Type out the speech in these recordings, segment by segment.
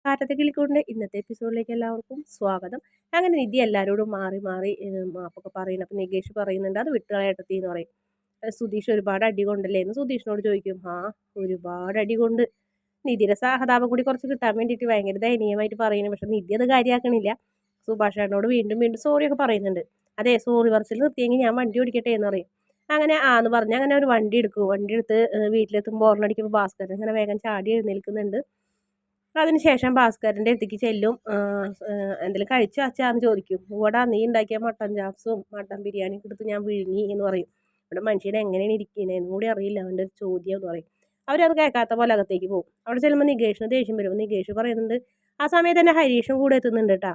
കാറ്റത്തെ കിളിക്കൂടിൻ്റെ ഇന്നത്തെ എപ്പിസോഡിലേക്ക് എല്ലാവർക്കും സ്വാഗതം. അങ്ങനെ നിധി എല്ലാവരോടും മാറി മാറി മാപ്പൊക്കെ പറയുന്നു. അപ്പം നികേഷ് പറയുന്നുണ്ട് അത് വിട്ടുകളയട്ടത്തി എന്ന് പറയും. സുധീഷ് ഒരുപാട് അടി കൊണ്ടല്ലേ എന്ന് സുധീഷിനോട് ചോദിക്കും. ആ, ഒരുപാട് അടി കൊണ്ട്. നിധിയുടെ സഹതാപം കൂടി കുറച്ച് കിട്ടാൻ വേണ്ടിയിട്ട് ഭയങ്കര ദയനീയമായിട്ട് പറയുന്നു. പക്ഷെ നിധി അത് കാര്യമാക്കണില്ല. സുഭാഷ് ചേട്ടനോട് വീണ്ടും വീണ്ടും സോറിയൊക്കെ പറയുന്നുണ്ട്. അതെ, സോറി പറച്ചിൽ നിർത്തിയെങ്കിൽ ഞാൻ വണ്ടി ഓടിക്കട്ടെ എന്ന് പറയും. അങ്ങനെ ആന്ന് പറഞ്ഞ് അങ്ങനെ ഒരു വണ്ടി എടുക്കും. വണ്ടി എടുത്ത് വീട്ടിലെത്തുമ്പോൾ ഓർണടിക്കുമ്പോൾ ഭാസ്കരൻ അങ്ങനെ വേഗം ചാടി എഴുന്നേൽക്കുന്നുണ്ട്. അതിനുശേഷം ഭാസ്കരൻ്റെ അടുത്തേക്ക് ചെല്ലും. എന്തെങ്കിലും കഴിച്ചോ അച്ഛാന്ന് ചോദിക്കും. ഇവിടെ നീ ഉണ്ടാക്കിയ മട്ടൻ ചാപ്സും മട്ടൻ ബിരിയാണിയും എടുത്ത് ഞാൻ വിഴുങ്ങി എന്ന് പറയും. ഇവിടെ മനുഷ്യനെ എങ്ങനെയാണ് ഇരിക്കുന്നതെന്ന് കൂടി അറിയില്ല അവൻ്റെ ഒരു ചോദ്യം എന്ന് പറയും. അവരത് കേൾക്കാത്ത പോലെ അകത്തേക്ക് പോകും. അവിടെ ചെല്ലുമ്പോൾ നികേഷിന് ദേഷ്യം വരും. നികേഷ് പറയുന്നുണ്ട്. ആ സമയത്ത് തന്നെ ഹരീഷും കൂടെ എത്തുന്നുണ്ട് കേട്ടോ.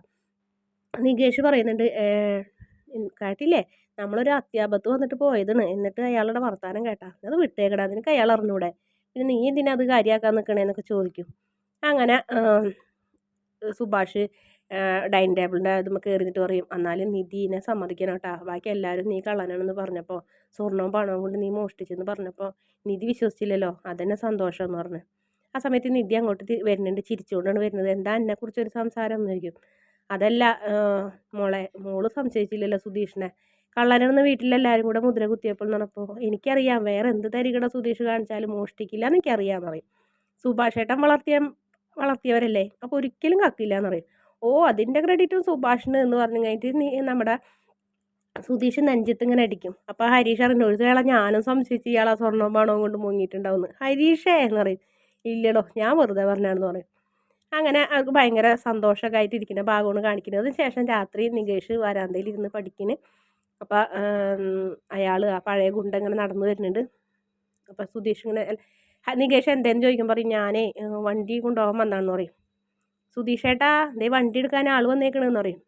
നികേഷ് പറയുന്നുണ്ട്, കേട്ടില്ലേ, നമ്മളൊരു അത്യാപത്ത് വന്നിട്ട് പോയതാണ്, എന്നിട്ട് അയാളുടെ വർത്താനം കേട്ടാ അത് വിട്ടേക്കടാ, നിനക്ക് അയാൾ അറിഞ്ഞൂടെ, പിന്നെ നീ എന്തിനാ അത് കാര്യമാക്കാൻ നിൽക്കണേന്നൊക്കെ ചോദിക്കും. അങ്ങനെ സുഭാഷ് ഡൈനിങ് ടേബിളിൻ്റെ അതുമ്പോൾ കയറിയിട്ട് പറയും, എന്നാലും നിധിനെ സമ്മതിക്കണം കേട്ടോ, ബാക്കി എല്ലാവരും നീ കള്ളനാണെന്ന് പറഞ്ഞപ്പോൾ, സ്വർണവും പണവും കൊണ്ട് നീ മോഷ്ടിച്ചെന്ന് പറഞ്ഞപ്പോൾ നിധി വിശ്വസിച്ചില്ലല്ലോ, അതന്നെ സന്തോഷം എന്ന് പറഞ്ഞു. ആ സമയത്ത് നിധി അങ്ങോട്ട് വരുന്നുണ്ട്, ചിരിച്ചുകൊണ്ടാണ് വരുന്നത്. എന്താ എന്നെക്കുറിച്ചൊരു സംസാരം എന്നായിരിക്കും. അതല്ല മോള് സംശയിച്ചില്ലല്ലോ സുധീഷിനെ, കള്ളനാണെന്ന് വീട്ടിലെല്ലാവരും കൂടെ മുദ്ര കുത്തിയപ്പോൾ നടപ്പോൾ എനിക്കറിയാം, വേറെ എന്ത് തരികട സുധീഷ് കാണിച്ചാലും മോഷ്ടിക്കില്ല എന്ന് എനിക്കറിയാമെന്ന് പറയും. സുഭാഷ് ഏട്ടൻ വളർത്തിയവരല്ലേ, അപ്പോൾ ഒരിക്കലും കക്കില്ല എന്ന് പറയും. ഓ, അതിൻ്റെ ക്രെഡിറ്റും സുഭാഷിന് എന്ന് പറഞ്ഞു കഴിഞ്ഞിട്ട് നമ്മുടെ സുധീഷ് നെഞ്ചത്ത് ഇങ്ങനെ അടിക്കും. അപ്പോൾ ഹരീഷ് അറിഞ്ഞു, ഒരു വേള ഞാനും സംശയിച്ച് ഇയാളെ സ്വർണ്ണവും പണവും കൊണ്ട് മുങ്ങിയിട്ടുണ്ടാവുന്നു. ഹരീഷേ എന്ന് പറയും. ഇല്ലടോ, ഞാൻ വെറുതെ പറഞ്ഞാണെന്ന് പറയും. അങ്ങനെ അവർക്ക് ഭയങ്കര സന്തോഷമൊക്കെ ആയിട്ട് ഇരിക്കുന്ന ഭാഗമാണ് കാണിക്കുന്നത്. അതിന് ശേഷം രാത്രി നികേഷ് വരാന്തയിൽ ഇരുന്ന് പഠിക്കുന്നു. അപ്പോൾ അയാൾ ആ പഴയ ഗുണ്ട ഇങ്ങനെ നടന്നു വരുന്നുണ്ട്. അപ്പോൾ സുധീഷ് ഇങ്ങനെ നികേഷ് എന്തേന്ന് ചോദിക്കുമ്പോൾ പറയും, ഞാനേ വണ്ടി കൊണ്ടുപോകാൻ വന്നാണെന്ന് പറയും. സുധീഷ് ഏട്ടാ, ദേ വണ്ടി എടുക്കാൻ ആൾ വന്നേക്കണെന്ന് പറയും.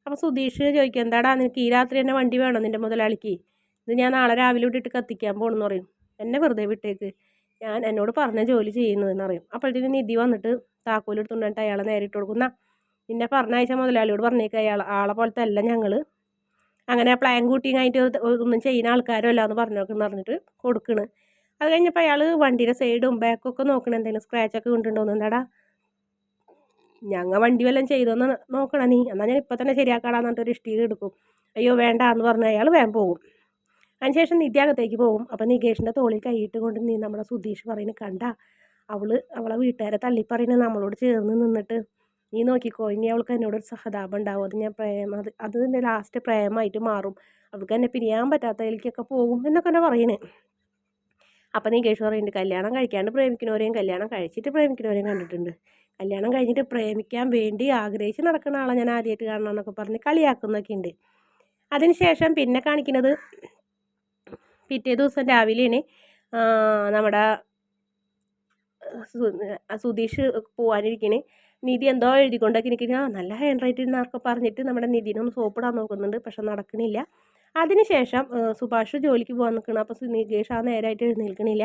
അപ്പോൾ സുധീഷ് ചോദിക്കും, എന്താടാ നിനക്ക് ഈ രാത്രി തന്നെ വണ്ടി വേണം നിൻ്റെ മുതലാളിക്ക്, ഇത് ഞാൻ നാളെ രാവിലെ ഇട്ടിട്ട് കത്തിക്കാൻ പോകണമെന്ന് പറയും. എന്നെ വെറുതെ വിട്ടേക്ക്, ഞാൻ എന്നോട് പറഞ്ഞ ജോലി ചെയ്യുന്നതെന്ന് പറയും. അപ്പോഴത്തേക്കും നിധി വന്നിട്ട് താക്കോലെടുത്തുകൊണ്ടിട്ട് അയാളെ നേരിട്ട് കൊടുക്കുന്ന, പിന്നെ പറഞ്ഞയച്ച മുതലാളിയോട് പറഞ്ഞേക്കുക ആളെ പോലത്തെ അല്ല ഞങ്ങൾ, അങ്ങനെ പ്ലാൻ കൂട്ടിങ്ങായിട്ട് ഒന്നും ചെയ്യുന്ന ആൾക്കാരല്ല എന്ന് പറഞ്ഞിട്ട് കൊടുക്കണ്. അത് കഴിഞ്ഞപ്പോൾ അയാൾ വണ്ടിയുടെ സൈഡും ബാക്കൊക്കെ നോക്കണം, എന്തെങ്കിലും സ്ക്രാച്ചൊക്കെ കൊണ്ടുണ്ടോന്ന്. എന്താടാ, ഞങ്ങൾ വണ്ടി വല്ലതും ചെയ്തോന്ന് നോക്കണം നീ, എന്നാൽ ഞാൻ ഇപ്പം തന്നെ ശരിയാക്കാടാന്ന് പറഞ്ഞിട്ട് ഒരു ഇഷ്ടിക എടുക്കും. അയ്യോ വേണ്ട എന്ന് പറഞ്ഞാൽ അയാൾ വേഗം പോകും. അതിനുശേഷം നിധി അകത്തേക്ക് പോകും. അപ്പം നികേഷിൻ്റെ തോളിൽ കൈയിട്ട് കൊണ്ട് നീ നമ്മുടെ സുധീഷ് പറയുന്നത് കണ്ട, അവളെ വീട്ടുകാരെ തള്ളിപ്പറയുന്നത് നമ്മളോട് ചേർന്ന് നിന്നിട്ട്, നീ നോക്കിക്കോ, ഇനി അവൾക്ക് എന്നോടൊരു സഹതാപം ഉണ്ടാവും, അത് ഞാൻ അത് തന്നെ ലാസ്റ്റ് പ്രേമമായിട്ട് മാറും, അവൾക്ക് എന്നെ പിരിയാൻ പറ്റാത്തതിലേക്കൊക്കെ പോകും എന്നൊക്കെ തന്നെ പറയണേ. അപ്പം നികേഷ് പറയുന്നുണ്ട്, കല്യാണം കഴിക്കാണ്ട് പ്രേമിക്കുന്നവരെയും കല്യാണം കഴിച്ചിട്ട് പ്രേമിക്കുന്നവരെയും കണ്ടിട്ടുണ്ട്, കല്യാണം കഴിഞ്ഞിട്ട് പ്രേമിക്കാൻ വേണ്ടി ആഗ്രഹിച്ച് നടക്കുന്ന ആളെ ഞാൻ ആദ്യമായിട്ട് കാണണം എന്നൊക്കെ പറഞ്ഞ് കളിയാക്കുന്നൊക്കെ ഉണ്ട്. അതിനുശേഷം പിന്നെ കാണിക്കുന്നത് പിറ്റേ ദിവസം രാവിലെയാണ്. നമ്മുടെ സുധീഷ് പോകാനിരിക്കണേ. നിധി എന്തോ എഴുതിക്കൊണ്ടൊക്കെ ഇരിക്കുന്ന, നല്ല ഹാൻഡ് റൈറ്റിംഗ് എന്നൊക്കെ പറഞ്ഞിട്ട് നമ്മുടെ നിധിനൊന്ന് സോപ്പിടാൻ നോക്കുന്നുണ്ട്, പക്ഷെ നടക്കണില്ല. അതിനുശേഷം സുഭാഷ് ജോലിക്ക് പോകാൻ നിൽക്കണം. അപ്പോൾ നികേഷ് ആ നേരമായിട്ട് എഴുന്നേൽക്കണില്ല.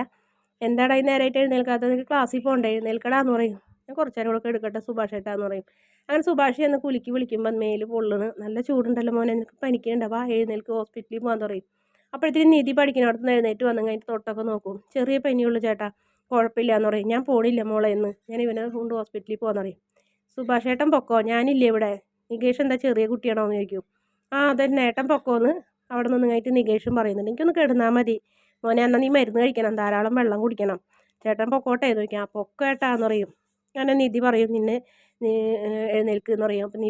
എന്താടാ ഈ നേരമായിട്ട് എഴുന്നേൽക്കാത്തത്, നിനക്ക് ക്ലാസ്സിൽ പോകണ്ടേ, എഴുന്നേൽക്കടാന്ന് പറയും. ഞാൻ കുറച്ച് നേരം കൂടെ എടുക്കട്ടെ സുഭാഷ് ഏട്ടാന്ന് പറയും. അങ്ങനെ സുഭാഷ് എന്ന് കുലുക്കി വിളിക്കുമ്പോൾ മേല് പൊള്ളണ്, നല്ല ചൂടുണ്ടല്ലോ മോനെ, നിനക്ക് പനിക്കണ്ടാവാ, എഴുന്നേൽക്ക് ഹോസ്പിറ്റലിൽ പോകാൻ പറയും. അപ്പോഴത്തേക്കും നിധി പഠിക്കുന്നിടത്ത് നിന്ന് എഴുന്നേറ്റ് വന്നു കഴിഞ്ഞിട്ട് തൊട്ടൊക്കെ നോക്കും. ചെറിയ പനിയുള്ളൂ ചേട്ടാ, കുഴപ്പമില്ല എന്ന് പറയും. ഞാൻ പോണില്ല മോളെ എന്ന്, ഞാൻ ഇവനെ കൊണ്ട് ഹോസ്പിറ്റലിൽ പോകാൻ പറയും. സുഭാഷ് ഏട്ടൻ പൊക്കോ, ഞാനില്ലേ ഇവിടെ. നികേഷ് എന്താ ചെറിയ കുട്ടിയാണോ എന്ന് ചോദിക്കും. ആ അതന്നെ, ഏട്ടൻ പൊക്കോന്ന് അവിടെ നിന്ന് കഴിഞ്ഞിട്ട് നികേഷും പറയുന്നുണ്ട്. എനിക്കൊന്ന് കിടന്നാൽ മതി മോനെ, എന്നാൽ നീ മരുന്ന് കഴിക്കണം, ധാരാളം വെള്ളം കുടിക്കണം, ചേട്ടൻ പൊക്കോട്ടെ എന്ന് ചോദിക്കാം. ആ പൊക്കേട്ടാന്ന് പറയും. അങ്ങനെ നിധി പറയും, നീ എഴുന്നേൽക്ക് എന്ന് പറയും. അപ്പം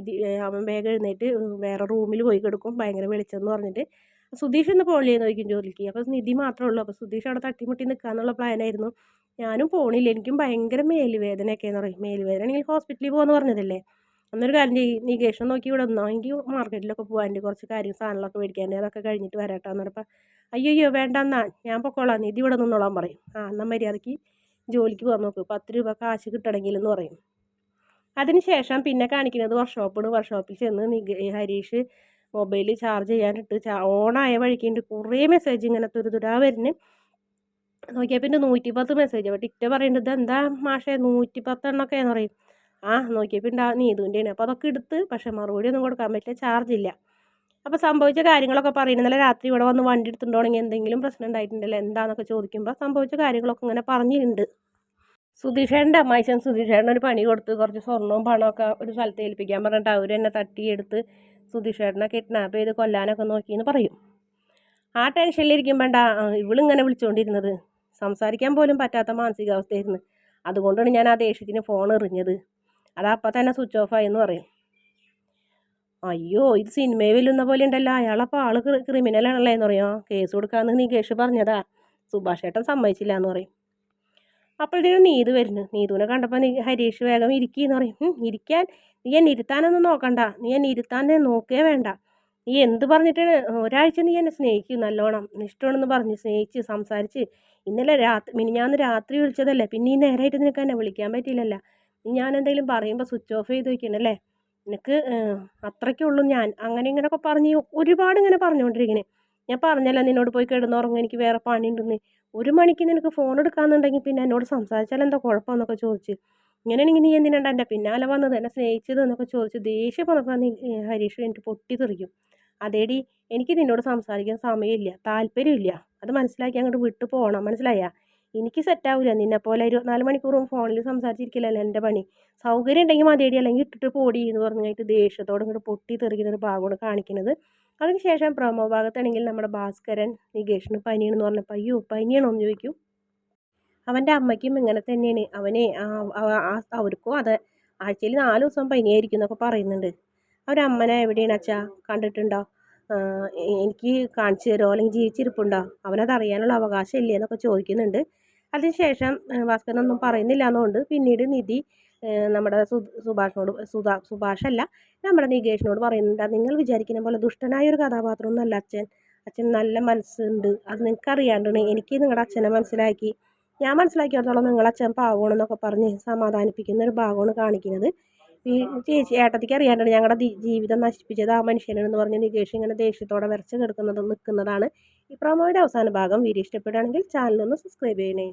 അവൻ വേഗം എഴുന്നേറ്റ് വേറെ റൂമിൽ പോയി കിടക്കും, ഭയങ്കര വെളിച്ചെന്ന് പറഞ്ഞിട്ട്. സുധീഷ് ഇന്ന് പോണില്ലേന്ന് ചോദിക്കും ജോലിക്ക്. അപ്പോൾ നിധി മാത്രമേ ഉള്ളൂ. അപ്പോൾ സുധീഷ് അവിടെ തട്ടിമുട്ടി നിൽക്കാന്നുള്ള പ്ലാനായിരുന്നു. ഞാനും പോണില്ല, എനിക്കും ഭയങ്കര മേലുവേദനയൊക്കെയെന്ന് പറയും. മേലുവേദന ആണെങ്കിൽ ഹോസ്പിറ്റലിൽ പോകുമെന്ന് പറഞ്ഞതല്ലേ, അന്നൊരു കാര്യം ചെയ്യും, നികേഷനെ നോക്കി ഇവിടെ നിന്നോ, എനിക്ക് മാർക്കറ്റിലൊക്കെ പോകാൻ കുറച്ച് സാധനങ്ങളൊക്കെ മേടിക്കാൻ, അതൊക്കെ കഴിഞ്ഞിട്ട് വരാട്ടാന്ന് പറഞ്ഞപ്പോൾ അയ്യോ വേണ്ടെന്നാ, ഞാൻ പൊക്കോളാം, നിധി ഇവിടെ നിന്നോളാൻ പറയും. ആ എന്നാൽ മര്യാദയ്ക്ക് ജോലിക്ക് പോകാൻ നോക്ക്, 10 രൂപ കാശ് കിട്ടണമെങ്കിൽ എന്ന് പറയും. അതിനുശേഷം പിന്നെ കാണിക്കുന്നത് വർക്ക്ഷോപ്പിൽ ചെന്ന് ഹരീഷ് മൊബൈൽ ചാർജ് ചെയ്യാനിട്ട് ഓണായ വഴിക്കുണ്ട് കുറേ മെസ്സേജ് ഇങ്ങനെ തുരുതുരാ വരുന്നു. നോക്കിയാൽ പിന്നെ 110 മെസ്സേജ്. അപ്പോൾ ടിക്റ്റ പറയേണ്ടത് എന്താ മാഷേ 110 എണ്ണൊക്കെയെന്ന് പറയും. ആ നോക്കിയപ്പോൾ ഉണ്ട് നീതുവിൻ്റെയാണ്. അപ്പോൾ അതൊക്കെ എടുത്ത്, പക്ഷേ മറുപടി ഒന്നും കൊടുക്കാൻ പറ്റില്ല, ചാർജ് ഇല്ല. അപ്പോൾ സംഭവിച്ച കാര്യങ്ങളൊക്കെ പറയുന്നത്, ഇന്നലെ രാത്രി ഇവിടെ വന്ന് വണ്ടി എടുത്തിട്ടുണ്ടെങ്കിൽ എന്തെങ്കിലും പ്രശ്നം ഉണ്ടായിട്ടുണ്ടല്ലോ എന്താണെന്നൊക്കെ ചോദിക്കുമ്പോൾ സംഭവിച്ച കാര്യങ്ങളൊക്കെ ഇങ്ങനെ പറഞ്ഞിട്ടുണ്ട്. സുധീഷേട്ടൻ്റെ അമ്മായിച്ചൻ സുധീഷേട്ടൻ ഒരു പണി കൊടുത്ത് കുറച്ച് സ്വർണവും പണമൊക്കെ ഒരു സ്ഥലത്ത് ഏൽപ്പിക്കാൻ പറഞ്ഞിട്ട് അവർ എന്നെ തട്ടിയെടുത്ത് സുധീഷേട്ടനെ കിഡ്നാപ്പ് ചെയ്ത് കൊല്ലാനൊക്കെ നോക്കിയെന്ന് പറയും. ആ ടെൻഷനിലിരിക്കുമ്പോണ്ടാ ഇവളിങ്ങനെ വിളിച്ചുകൊണ്ടിരുന്നത്. സംസാരിക്കാൻ പോലും പറ്റാത്ത മാനസികാവസ്ഥയായിരുന്നു. അതുകൊണ്ടാണ് ഞാൻ ആ ദേഷ്യത്തിന് ഫോൺ എറിഞ്ഞത്. അതപ്പം തന്നെ സ്വിച്ച് ഓഫ് ആയെന്ന് പറയും. അയ്യോ ഇത് സിനിമയിൽ വെല്ലുന്ന പോലെ ഉണ്ടല്ലോ, അയാളപ്പോൾ ആള് ക്രിമിനലാണല്ലേ എന്ന് പറയും. കേസ് കൊടുക്കാമെന്ന് നികേഷ് പറഞ്ഞതാ, സുഭാഷ് ഏട്ടൻ സമ്മതിച്ചില്ല എന്ന് പറയും. അപ്പോഴത്തേനും നീതു വരുന്നു. നീതുവിനെ കണ്ടപ്പോൾ ഹരീഷ് വേഗം ഇരിക്കുകയെന്ന് പറയും. ഇരിക്കാൻ നീ എന്നെ ഇരുത്താനൊന്നും നോക്കണ്ട, നീ എന്നെ ഇരുത്താൻ നോക്കേ വേണ്ട. നീ എന്ത് പറഞ്ഞിട്ടാണ് ഒരാഴ്ച നീ എന്നെ സ്നേഹിക്കും നല്ലോണം, ഇഷ്ടമാണെന്ന് പറഞ്ഞ് സ്നേഹിച്ച് സംസാരിച്ച് ഇന്നലെ മിനിഞ്ഞാന്ന് രാത്രി വിളിച്ചതല്ലേ, പിന്നെ ഈ നേരമായിട്ട് നിനക്ക് എന്നെ വിളിക്കാൻ പറ്റിയില്ലല്ലോ. ഞാൻ എന്തെങ്കിലും പറയുമ്പോൾ സ്വിച്ച് ഓഫ് ചെയ്ത് വയ്ക്കണല്ലേ, നിനക്ക് അത്രയ്ക്കുള്ളൂ ഞാൻ, അങ്ങനെ ഇങ്ങനെയൊക്കെ പറഞ്ഞ് ഒരുപാട് ഇങ്ങനെ പറഞ്ഞുകൊണ്ടിരിക്കണേ. ഞാൻ പറഞ്ഞല്ലോ നിന്നോട് പോയി കിടന്നുറങ്ങും, എനിക്ക് വേറെ പണിയുണ്ടെന്ന്. 1 മണിക്ക് നിനക്ക് ഫോൺ എടുക്കാമെന്നുണ്ടെങ്കിൽ പിന്നെ എന്നോട് സംസാരിച്ചാൽ എന്താ കുഴപ്പമെന്നൊക്കെ ചോദിച്ച്, ഇങ്ങനെയാണെങ്കിൽ നീ എന്തിനാണ്ട് എൻ്റെ പിന്നാലെ വന്നത്, എന്നെ സ്നേഹിച്ചത് എന്നൊക്കെ ചോദിച്ച് ദേഷ്യം പറഞ്ഞപ്പോൾ ഹരീഷ് എനിക്ക് പൊട്ടിത്തെറിക്കും. അതേടി എനിക്ക് നിന്നോട് സംസാരിക്കാൻ സമയമില്ല, താല്പര്യമില്ല, അത് മനസ്സിലാക്കി അങ്ങോട്ട് വിട്ടു പോകണം, മനസ്സിലായാ? എനിക്ക് സെറ്റാവില്ല നിന്നെപ്പോലെ 24 മണിക്കൂറും ഫോണിൽ സംസാരിച്ചിരിക്കില്ലല്ലോ എൻ്റെ പണി. സൗകര്യം ഉണ്ടെങ്കിൽ മതിയടി, അല്ലെങ്കിൽ ഇട്ടിട്ട് പോടി എന്ന് പറഞ്ഞിട്ട് ദേഷ്യത്തോടെ ഇങ്ങോട്ട് പൊട്ടിത്തെറിക്കുന്ന ഒരു ഭാഗമാണ് കാണിക്കുന്നത്. അതിനുശേഷം പ്രൊമോ ഭാഗത്താണെങ്കിൽ നമ്മുടെ ഭാസ്കരൻ നികേഷിന് പനിയാണെന്ന് പറഞ്ഞപ്പോൾ അയ്യോ പനിയാണോ എന്ന് ചോദിക്കും. അവൻ്റെ അമ്മയ്ക്കും ഇങ്ങനെ തന്നെയാണ്, അവനെ അവർക്കും അതെ, ആഴ്ചയിൽ 4 ദിവസം പനിയായിരിക്കും എന്നൊക്കെ പറയുന്നുണ്ട്. അവരമ്മനെ എവിടെയാണ് അച്ഛാ കണ്ടിട്ടുണ്ടോ, എനിക്ക് കാണിച്ചു തരുമോ, അല്ലെങ്കിൽ ജീവിച്ചിരിപ്പുണ്ടോ, അവനത് അറിയാനുള്ള അവകാശം ഇല്ലേ എന്നൊക്കെ ചോദിക്കുന്നുണ്ട്. അതിനുശേഷം ഭാസ്കരനൊന്നും പറയുന്നില്ല എന്നുകൊണ്ട് പിന്നീട് നിധി നമ്മുടെ സുഭാഷല്ല, നമ്മുടെ നികേഷിനോട് പറയുന്നുണ്ട്, നിങ്ങൾ വിചാരിക്കുന്ന പോലെ ദുഷ്ടനായ ഒരു കഥാപാത്രമൊന്നുമല്ല അച്ഛൻ, അച്ഛൻ നല്ല മനസ്സുണ്ട്, അത് നിങ്ങൾക്ക് അറിയാണ്ടാണ്, എനിക്ക് നിങ്ങളുടെ അച്ഛനെ മനസ്സിലാക്കി, ഞാൻ മനസ്സിലാക്കിയിടത്തോളം നിങ്ങളുടെ അച്ഛൻ പാവമാണെന്നൊക്കെ പറഞ്ഞ് സമാധാനിപ്പിക്കുന്ന ഒരു ഭാഗമാണ് കാണിക്കുന്നത്. ഈ ചേച്ചി ഏട്ടത്തിക്ക് അറിയാണ്ടാണ് ഞങ്ങളുടെ ജീവിതം നശിപ്പിച്ചത് ആ മനുഷ്യനെന്ന് പറഞ്ഞ് നികേഷ് ഇങ്ങനെ ദേഷ്യത്തോടെ വരച്ച് കിടക്കുന്നതും നിൽക്കുന്നതാണ് ഈ പ്രൊമോയുടെ അവസാന ഭാഗം. വീഡിയോ ഇഷ്ടപ്പെടുകയാണെങ്കിൽ ചാനലൊന്ന് സബ്സ്ക്രൈബ് ചെയ്യണേ.